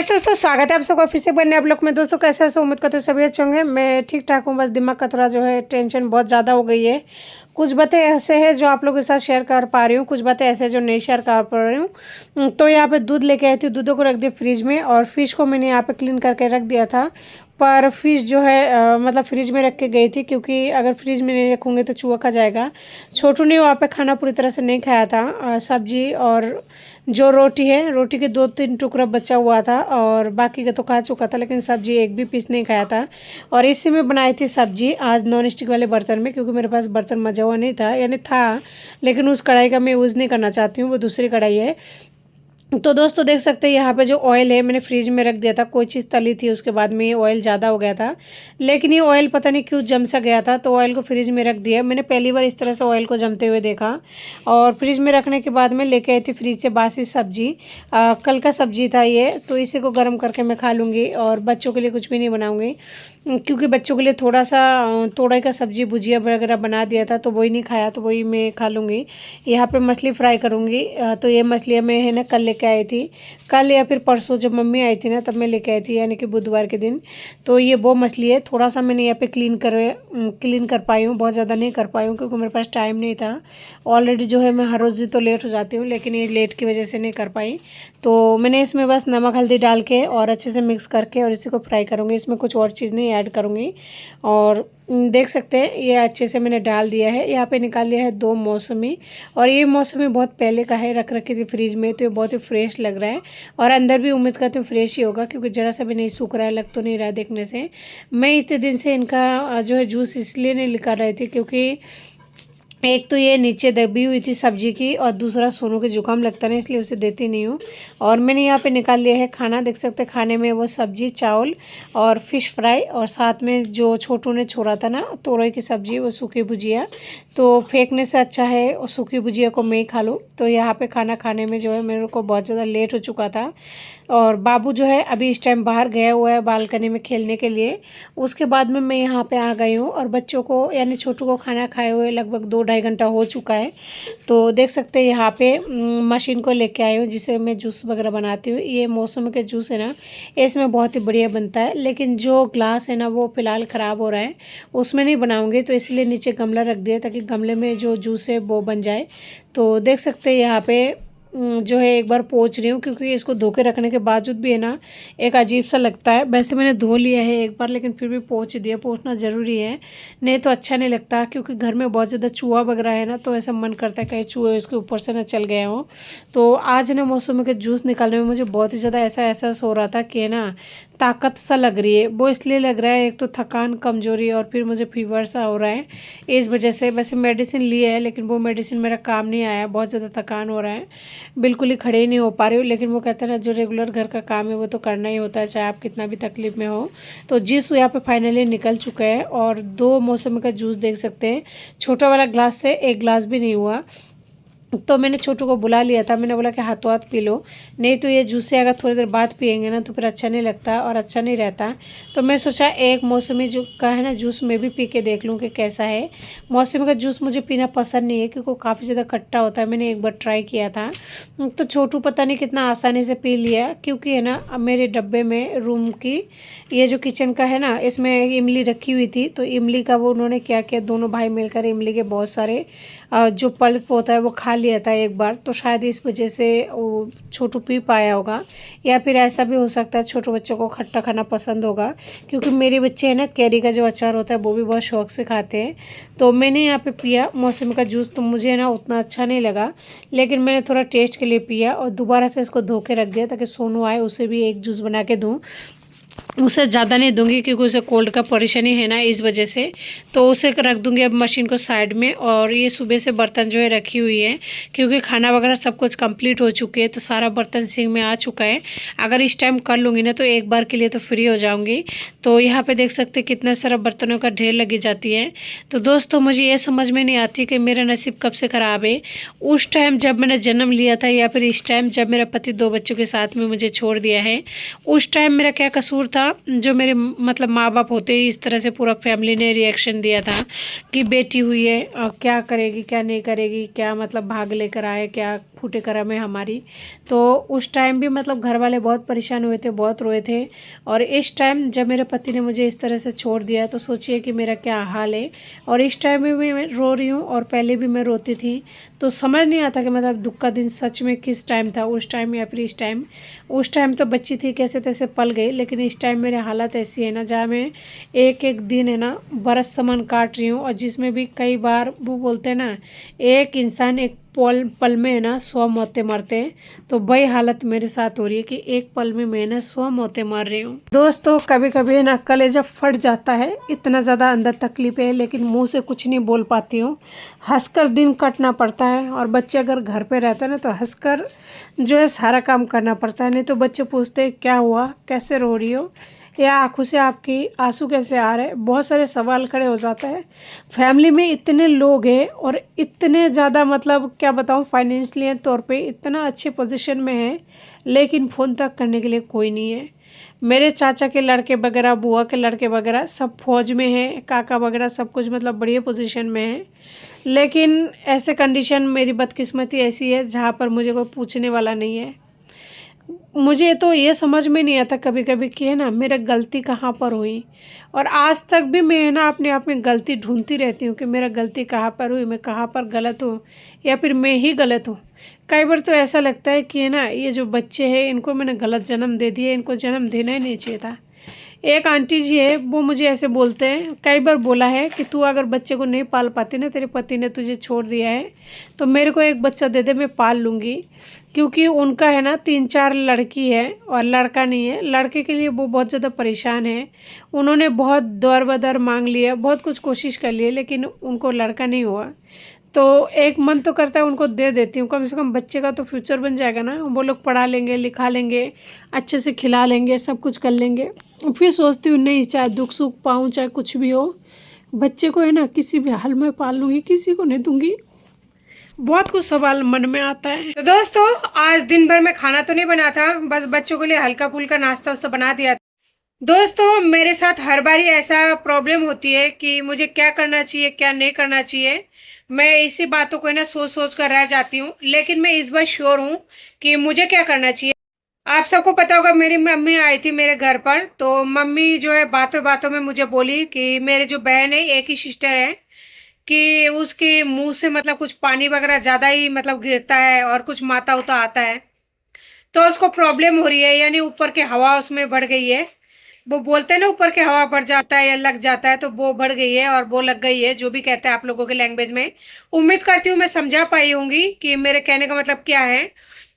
नमस्ते दोस्तों, स्वागत है आप सबका फिर से बने आप लोग में। दोस्तों कैसे हो? उम्मीद करते सभी अच्छे होंगे। मैं ठीक ठाक हूँ, बस दिमाग का थोड़ा जो है टेंशन बहुत ज़्यादा हो गई है। कुछ बातें ऐसे हैं जो आप लोगों के साथ शेयर कर पा रही हूँ, कुछ बातें ऐसे जो नहीं शेयर कर पा रही हूँ। तो यहाँ पे दूध लेके आई थी, दूधों को रख दिया फ्रिज में, और फिश को मैंने यहाँ पे क्लीन करके रख दिया था। पर फिश जो है मतलब फ्रिज में रख के गई थी, क्योंकि अगर फ्रिज में नहीं रखूँगी तो चूहा खा जाएगा। छोटू ने वहाँ पे खाना पूरी तरह से नहीं खाया था। सब्जी और जो रोटी है, रोटी के 2-3 टुकड़ा बचा हुआ था, और बाकी का तो खा चुका था, लेकिन सब्जी एक भी पीस नहीं खाया था। और इसी में बनाई थी सब्जी आज नॉन स्टिक वाले बर्तन में, क्योंकि मेरे पास बर्तन मजा हुआ नहीं था, यानी था लेकिन उस कढ़ाई का मैं यूज़ नहीं करना चाहती हूँ, वो दूसरी कढ़ाई है। तो दोस्तों देख सकते हैं यहाँ पे जो ऑयल है मैंने फ्रिज में रख दिया था, कोई चीज़ तली थी उसके बाद में ये ऑयल ज़्यादा हो गया था, लेकिन ये ऑयल पता नहीं क्यों जम सा गया था, तो ऑयल को फ्रिज में रख दिया। मैंने पहली बार इस तरह से ऑयल को जमते हुए देखा। और फ्रिज में रखने के बाद में लेके आई थी फ्रिज से बासी सब्जी। कल का सब्जी था ये, तो इसी को गर्म करके मैं खा लूँगी, और बच्चों के लिए कुछ भी नहीं बनाऊँगी, क्योंकि बच्चों के लिए थोड़ा सा तोरई का सब्जी भुजिया वगैरह बना दिया था, तो वही नहीं खाया, तो वही मैं खा लूँगी। यहाँ पे मछली फ्राई करूँगी। तो ये मछलियाँ मैं है ना कल लेके आई थी, कल या फिर परसों जब मम्मी आई थी ना तब मैं लेके आई थी, यानी कि बुधवार के दिन। तो ये वो मछली है, थोड़ा सा मैंने यहाँ पे क्लीन कर पाई हूँ, बहुत ज़्यादा नहीं कर पाई हूँ, क्योंकि मेरे पास टाइम नहीं था। ऑलरेडी जो है मैं हर रोज़ तो लेट हो जाती हूँ, लेकिन ये लेट की वजह से नहीं कर पाई। तो मैंने इसमें बस नमक हल्दी डाल के और अच्छे से मिक्स करके और इसी को फ्राई करूँगी, इसमें कुछ और चीज़ नहीं ऐड करूँगी। और देख सकते हैं ये अच्छे से मैंने डाल दिया है। यहाँ पे निकाल लिया है 2 मौसमी, और ये मौसमी बहुत पहले का है, रख रखी थी फ्रिज में, तो ये बहुत ही फ्रेश लग रहा है। और अंदर भी उम्मीद करती हूँ फ्रेश ही होगा, क्योंकि ज़रा सा भी नहीं सूख रहा है, लग तो नहीं रहा है देखने से। मैं इतने दिन से इनका जो है जूस इसलिए नहीं निकाल रही थी, क्योंकि एक तो ये नीचे दबी हुई थी सब्जी की, और दूसरा सोनू के जुकाम लगता नहीं, इसलिए उसे देती नहीं हूँ। और मैंने यहाँ पे निकाल लिया है खाना, देख सकते हैं खाने में वो सब्जी चावल और फिश फ्राई, और साथ में जो छोटू ने छोड़ा था ना तोरई की सब्जी, वो सूखी भुजिया। तो फेंकने से अच्छा है और सूखी भुजिया को मैं ही खा लूँ। तो यहाँ पे खाना खाने में जो है मेरे को बहुत ज़्यादा लेट हो चुका था। और बाबू जो है अभी इस टाइम बाहर गया हुआ है बालकनी में खेलने के लिए। उसके बाद में मैं यहाँ पे आ गई हूँ, और बच्चों को यानी छोटू को खाना खाए हुए लगभग 2-2.5 घंटा हो चुका है। तो देख सकते हैं यहाँ पे मशीन को लेके आई हूँ, जिसे मैं जूस वगैरह बनाती हूँ। ये मौसम के जूस है ना, इसमें बहुत ही बढ़िया बनता है, लेकिन जो ग्लास है ना वो फ़िलहाल ख़राब हो रहा है, उसमें नहीं बनाऊँगी, तो इसलिए नीचे गमला रख दिया ताकि गमले में जो जूस है वो बन जाए। तो देख सकते हैं यहाँ पे जो है एक बार पोंछ रही हूँ, क्योंकि इसको धो के रखने के बावजूद भी है ना एक अजीब सा लगता है। वैसे मैंने धो लिया है एक बार, लेकिन फिर भी पोंछ दिया, पोंछना ज़रूरी है, नहीं तो अच्छा नहीं लगता। क्योंकि घर में बहुत ज़्यादा चूहा वगैरह है ना, तो ऐसा मन करता है कहीं चूहे इसके ऊपर से ना चल गए हो। तो आज ना मौसम के जूस निकालने में मुझे बहुत ही ज़्यादा ऐसा एहसास हो रहा था कि ना ताकत सा लग रही है। वो इसलिए लग रहा है, एक तो थकान कमजोरी, और फिर मुझे फीवर सा हो रहा है इस वजह से। वैसे मेडिसिन ली है, लेकिन वो मेडिसिन मेरा काम नहीं आया, बहुत ज़्यादा थकान हो रहा है, बिल्कुल ही खड़े ही नहीं हो पा रही हूँ। लेकिन वो कहते हैं ना जो रेगुलर घर का काम है वो तो करना ही होता है, चाहे आप कितना भी तकलीफ में हो। तो जूस यहाँ पे फाइनली निकल चुका है, और 2 मौसम का जूस देख सकते हैं, छोटा वाला ग्लास से 1 ग्लास भी नहीं हुआ। तो मैंने छोटू को बुला लिया था, मैंने बोला कि हाथों हाथ पी लो, नहीं तो ये जूस से अगर थोड़ी देर बाद पियेंगे ना तो फिर अच्छा नहीं लगता और अच्छा नहीं रहता। तो मैं सोचा एक मौसमी जो का है ना जूस मैं भी पी के देख लूँ कि कैसा है। मौसमी का जूस मुझे पीना पसंद नहीं है, क्योंकि वो काफ़ी ज़्यादा खट्टा होता है। मैंने एक बार ट्राई किया था, तो छोटू पता नहीं कितना आसानी से पी लिया, क्योंकि है ना अब मेरे डब्बे में रूम की ये जो किचन का है ना, इसमें इमली रखी हुई थी, तो इमली का वो उन्होंने क्या किया, दोनों भाई मिलकर इमली के बहुत सारे जो पल्प होता है वो खा लिया था एक बार, तो शायद इस वजह से वो छोटू पी पाया होगा। या फिर ऐसा भी हो सकता है छोटे बच्चों को खट्टा खाना पसंद होगा, क्योंकि मेरे बच्चे हैं ना कैरी का जो अचार होता है वो भी बहुत शौक से खाते हैं। तो मैंने यहाँ पे पिया मौसमी का जूस, तो मुझे ना उतना अच्छा नहीं लगा, लेकिन मैंने थोड़ा टेस्ट के लिए पिया, और दोबारा से इसको धो के रख दिया ताकि सोनू आए उसे भी एक जूस बना के दूँ। उसे ज़्यादा नहीं दूंगी, क्योंकि उसे कोल्ड का परेशानी है ना, इस वजह से। तो उसे रख दूंगी अब मशीन को साइड में। और ये सुबह से बर्तन जो है रखी हुई है, क्योंकि खाना वगैरह सब कुछ कंप्लीट हो चुके हैं, तो सारा बर्तन सिंक में आ चुका है। अगर इस टाइम कर लूँगी ना तो एक बार के लिए तो फ्री हो जाऊँगी। तो यहाँ पे देख सकते कितना सारा बर्तनों का ढेर लगी जाती है। तो दोस्तों मुझे ये समझ में नहीं आती कि मेरा नसीब कब से ख़राब है। उस टाइम जब मैंने जन्म लिया था, या फिर इस टाइम जब मेरा पति 2 बच्चों के साथ में मुझे छोड़ दिया है, उस टाइम मेरा क्या कसूर ज़रूर था, जो मेरे मतलब माँ बाप होते ही इस तरह से पूरा फैमिली ने रिएक्शन दिया था कि बेटी हुई है और क्या करेगी क्या नहीं करेगी, क्या मतलब भाग लेकर आए, क्या फूटे करम है हमारी। तो उस टाइम भी मतलब घर वाले बहुत परेशान हुए थे, बहुत रोए थे। और इस टाइम जब मेरे पति ने मुझे इस तरह से छोड़ दिया तो सोचिए कि मेरा क्या हाल है। और इस टाइम में भी मैं रो रही हूँ और पहले भी मैं रोती थी। तो समझ नहीं आता कि मतलब दुख का दिन सच में किस टाइम था, उस टाइम या फिर इस टाइम। उस टाइम तो बच्ची थी कैसे तैसे पल गई, लेकिन इस टाइम मेरी हालत ऐसी है ना जहाँ मैं एक एक दिन है ना बरस समान काट रही हूँ। और जिसमें भी कई बार वो बोलते हैं ना, एक इंसान एक पल पल में है ना 100 मौतें मरते हैं। तो वही हालत मेरे साथ हो रही है कि एक पल में मैं ना 100 मौतें मर रही हूँ। दोस्तों कभी कभी ना कलेजा फट जाता है, इतना ज़्यादा अंदर तकलीफ है, लेकिन मुंह से कुछ नहीं बोल पाती हूँ। हंसकर दिन कटना पड़ता है। और बच्चे अगर घर पे रहते हैं ना तो हंसकर जो है सारा काम करना पड़ता है, नहीं तो बच्चे पूछते हैं क्या हुआ, कैसे रो रही हो, या आंखों से आपकी आंसू कैसे आ रहे हैं, बहुत सारे सवाल खड़े हो जाता है। फैमिली में इतने लोग हैं और इतने ज़्यादा मतलब क्या बताऊं, फाइनेंशियली तौर पे इतना अच्छे पोजीशन में है, लेकिन फ़ोन तक करने के लिए कोई नहीं है। मेरे चाचा के लड़के वगैरह, बुआ के लड़के वगैरह सब फौज में हैं, काका वगैरह सब कुछ मतलब बढ़िया पोजीशन में है। लेकिन ऐसे कंडीशन मेरी बदकिस्मती ऐसी है जहाँ पर मुझे कोई पूछने वाला नहीं है। मुझे तो ये समझ में नहीं आता कभी कभी कि है ना मेरा गलती कहाँ पर हुई। और आज तक भी मैं है ना अपने आप में गलती ढूंढती रहती हूँ कि मेरा गलती कहाँ पर हुई, मैं कहाँ पर गलत हूँ, या फिर मैं ही गलत हूँ। कई बार तो ऐसा लगता है कि है ना ये जो बच्चे हैं इनको मैंने गलत जन्म दे दिया, इनको जन्म देना ही नहीं चाहिए था। एक आंटी जी है वो मुझे ऐसे बोलते हैं, कई बार बोला है कि तू अगर बच्चे को नहीं पाल पाती ना, तेरे पति ने तुझे छोड़ दिया है, तो मेरे को एक बच्चा दे दे, मैं पाल लूँगी। क्योंकि उनका है ना 3-4 लड़की है और लड़का नहीं है। लड़के के लिए वो बहुत ज़्यादा परेशान है। उन्होंने बहुत दर बदर मांग लिया, बहुत कुछ कोशिश कर लिए, लेकिन उनको लड़का नहीं हुआ। तो एक मन तो करता है उनको दे देती हूँ, कम से कम बच्चे का तो फ्यूचर बन जाएगा ना, वो लोग पढ़ा लेंगे लिखा लेंगे, अच्छे से खिला लेंगे, सब कुछ कर लेंगे। फिर सोचती हूँ नहीं, चाहे दुख सुख पाऊँ चाहे कुछ भी हो, बच्चे को है ना किसी भी हाल में पाल लूँगी, किसी को नहीं दूँगी। बहुत कुछ सवाल मन में आता है। तो दोस्तों आज दिन भर में खाना तो नहीं बना था, बस बच्चों के लिए हल्का फुल्का नाश्ता वास्ता बना दिया। दोस्तों मेरे साथ हर बार ही ऐसा प्रॉब्लम होती है कि मुझे क्या करना चाहिए क्या नहीं करना चाहिए। मैं इसी बातों को ना सोच सोच कर रह जाती हूँ, लेकिन मैं इस बार श्योर हूँ कि मुझे क्या करना चाहिए। आप सबको पता होगा मेरी मम्मी आई थी मेरे घर पर, तो मम्मी जो है बातों बातों में मुझे बोली कि मेरे जो बहन है, एक ही सिस्टर है, कि उसके मुंह से मतलब कुछ पानी वगैरह ज़्यादा ही मतलब गिरता है और कुछ माता उता आता है, तो उसको प्रॉब्लम हो रही है, यानी ऊपर के हवा उसमें बढ़ गई है। वो बोलते हैं ना ऊपर के हवा बढ़ जाता है या लग जाता है, तो वो बढ़ गई है और वो लग गई है, जो भी कहते हैं आप लोगों के लैंग्वेज में। उम्मीद करती हूँ मैं समझा पाई होंगी कि मेरे कहने का मतलब क्या है।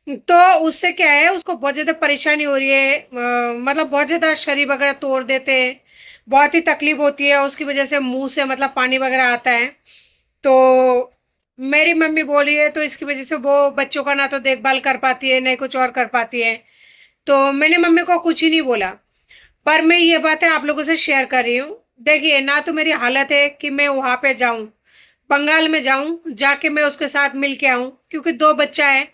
तो उससे क्या है, उसको बहुत ज़्यादा परेशानी हो रही है, मतलब बहुत ज़्यादा शरीर वगैरह तोड़ देते हैं, बहुत ही तकलीफ होती है उसकी वजह से, मुंह से मतलब पानी वगैरह आता है। तो मेरी मम्मी बोली है, तो इसकी वजह से वो बच्चों का ना तो देखभाल कर पाती है, नहीं कुछ और कर पाती है। तो मैंने मम्मी को कुछ ही नहीं बोला, पर मैं ये बातें आप लोगों से शेयर कर रही हूँ। देखिए ना तो मेरी हालत है कि मैं वहां पे जाऊं, बंगाल में जाऊं, जाके मैं उसके साथ मिल के आऊं, क्योंकि 2 बच्चा है,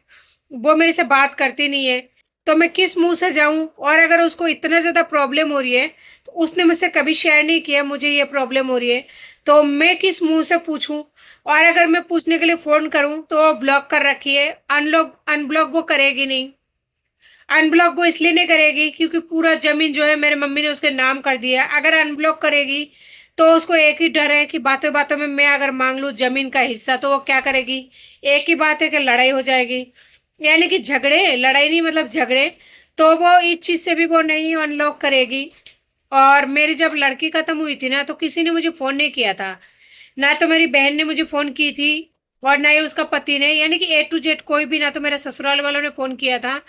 वो मेरे से बात करती नहीं है। तो मैं किस मुंह से जाऊं, और अगर उसको इतना ज़्यादा प्रॉब्लम हो रही है, तो उसने मुझसे कभी शेयर नहीं किया मुझे ये प्रॉब्लम हो रही है, तो मैं किस मुंह से पूछूं। और अगर मैं पूछने के लिए फ़ोन करूं तो वो ब्लॉक कर रखी है, अनब्लॉक वो करेगी नहीं। अनब्लॉक वो इसलिए नहीं करेगी क्योंकि पूरा जमीन जो है मेरे मम्मी ने उसके नाम कर दिया है। अगर अनब्लॉक करेगी तो उसको एक ही डर है कि बातों बातों में मैं अगर मांग लूँ जमीन का हिस्सा, तो वो क्या करेगी, एक ही बात है कि लड़ाई हो जाएगी, यानी कि झगड़े, लड़ाई नहीं मतलब झगड़े। तो वो इस चीज़ से भी वो नहीं अनलॉक करेगी। और मेरी जब लड़की खत्म हुई थी ना, तो किसी ने मुझे फ़ोन नहीं किया था, ना तो मेरी बहन ने मुझे फ़ोन की थी और ना ही उसका पति ने, यानी कि A to Z कोई भी, ना तो मेरे ससुराल वालों ने फ़ोन किया था,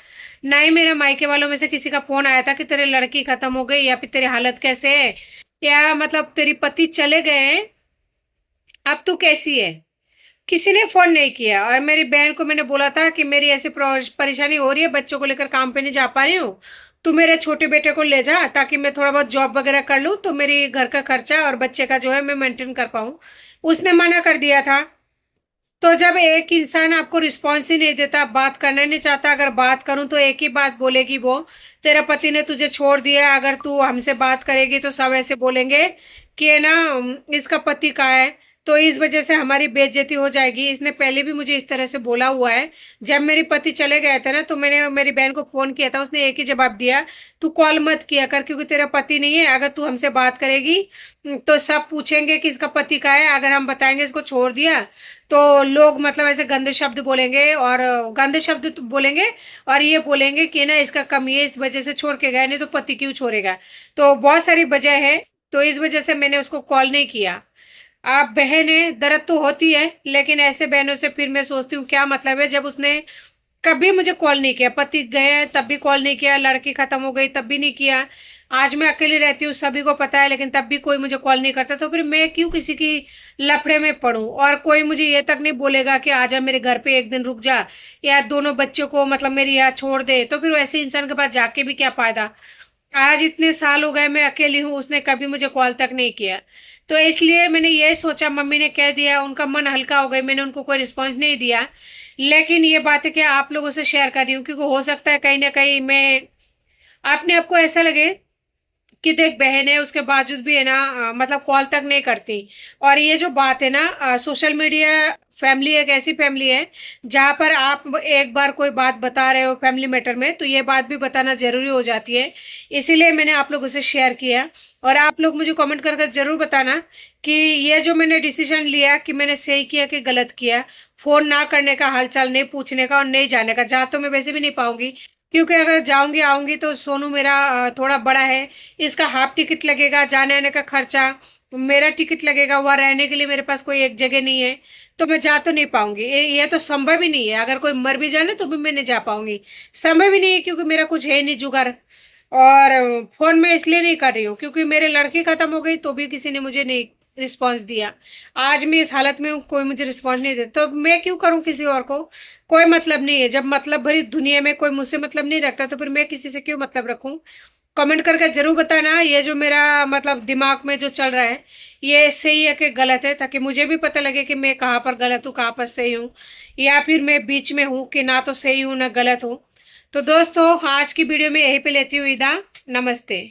ना ही मेरे मायके वालों में से किसी का फ़ोन आया था कि तेरे लड़की ख़त्म हो गई, या फिर तेरी हालत कैसे है, या मतलब तेरी पति चले गए हैं, अब तू कैसी है। किसी ने फ़ोन नहीं किया। और मेरी बहन को मैंने बोला था कि मेरी ऐसी परेशानी हो रही है, बच्चों को लेकर काम पे नहीं जा पा रही हूँ, तू मेरे छोटे बेटे को ले जा ताकि मैं थोड़ा बहुत जॉब वगैरह कर लूँ, तो मेरी घर का खर्चा और बच्चे का जो है मैं मेंटेन कर पाऊँ। उसने मना कर दिया था। तो जब एक इंसान आपको रिस्पॉन्स ही नहीं देता, बात करना ही नहीं चाहता, अगर बात करूं तो एक ही बात बोलेगी वो, तेरा पति ने तुझे छोड़ दिया, अगर तू हमसे बात करेगी तो सब ऐसे बोलेंगे कि है ना, इसका पति कहाँ है, तो इस वजह से हमारी बेइज्जती हो जाएगी। इसने पहले भी मुझे इस तरह से बोला हुआ है। जब मेरे पति चले गए थे ना, तो मैंने मेरी बहन को फोन किया था, उसने एक ही जवाब दिया, तू कॉल मत किया कर क्योंकि तेरा पति नहीं है, अगर तू हमसे बात करेगी तो सब पूछेंगे कि इसका पति कहाँ है, अगर हम बताएंगे इसको छोड़ दिया तो लोग मतलब ऐसे गंदे शब्द बोलेंगे, और गंदे शब्द तो बोलेंगे, और ये बोलेंगे कि ना इसका कमी है, इस वजह से छोड़ के गया, नहीं तो पति क्यों छोड़ेगा। तो बहुत सारी वजह है, तो इस वजह से मैंने उसको कॉल नहीं किया। आप बहन है, दर्द तो होती है, लेकिन ऐसे बहनों से फिर मैं सोचती हूँ क्या मतलब है, जब उसने कभी मुझे कॉल नहीं किया, पति गए तब भी कॉल नहीं किया, लड़की खत्म हो गई तब भी नहीं किया, आज मैं अकेली रहती हूँ सभी को पता है, लेकिन तब भी कोई मुझे कॉल नहीं करता, तो फिर मैं क्यों किसी की लफड़े में पड़ूं। और कोई मुझे ये तक नहीं बोलेगा कि आजा मेरे घर पे एक दिन रुक जा, या दोनों बच्चों को मतलब मेरी यहाँ छोड़ दे, तो फिर वैसे इंसान के पास जाके भी क्या फायदा। आज इतने साल हो गए मैं अकेली हूँ, उसने कभी मुझे कॉल तक नहीं किया। तो इसलिए मैंने यही सोचा, मम्मी ने कह दिया, उनका मन हल्का हो गया, मैंने उनको कोई रिस्पॉन्स नहीं दिया। लेकिन ये बात है कि आप लोगों से शेयर कर रही हूँ, क्योंकि हो सकता है कहीं ना कहीं मैं अपने आपको ऐसा लगे कि देख बहन है, उसके बावजूद भी है ना, मतलब कॉल तक नहीं करती। और ये जो बात है ना, सोशल मीडिया फैमिली एक ऐसी फैमिली है जहाँ पर आप एक बार कोई बात बता रहे हो फैमिली मैटर में, तो ये बात भी बताना जरूरी हो जाती है। इसीलिए मैंने आप लोगों से शेयर किया। और आप लोग मुझे कमेंट करके जरूर बताना कि ये जो मैंने डिसीजन लिया कि मैंने सही किया कि गलत किया, फोन ना करने का, हालचाल नहीं पूछने का और नहीं जाने का। जा तो मैं वैसे भी नहीं पाऊंगी, क्योंकि अगर जाऊंगी आऊंगी तो सोनू मेरा थोड़ा बड़ा है, इसका हाफ टिकट लगेगा, जाने आने का खर्चा, मेरा टिकट लगेगा, वहाँ रहने के लिए मेरे पास कोई एक जगह नहीं है, तो मैं जा तो नहीं पाऊंगी। ये तो संभव ही नहीं है, अगर कोई मर भी जाए तो भी मैं नहीं जा पाऊंगी, संभव ही नहीं है, क्योंकि मेरा कुछ है नहीं जुगाड़। और फोन में इसलिए नहीं कर रही हूँ क्योंकि मेरे लड़की खत्म हो गई तो भी किसी ने मुझे नहीं रिस्पॉन्स दिया। आज मैं इस हालत में हूँ, कोई मुझे रिस्पॉन्स नहीं देता, तो मैं क्यों करूँ किसी और को। कोई मतलब नहीं है, जब मतलब भरी दुनिया में कोई मुझसे मतलब नहीं रखता तो फिर मैं किसी से क्यों मतलब रखूं। कमेंट करके जरूर बताना ये जो मेरा मतलब दिमाग में जो चल रहा है, ये सही है कि गलत है, ताकि मुझे भी पता लगे कि मैं कहाँ पर गलत हूँ, कहाँ पर सही हूँ, या फिर मैं बीच में हूँ कि ना तो सही हूँ ना गलत हूँ। तो दोस्तों आज की वीडियो में यहीं पे लेती हूँ विदा। नमस्ते।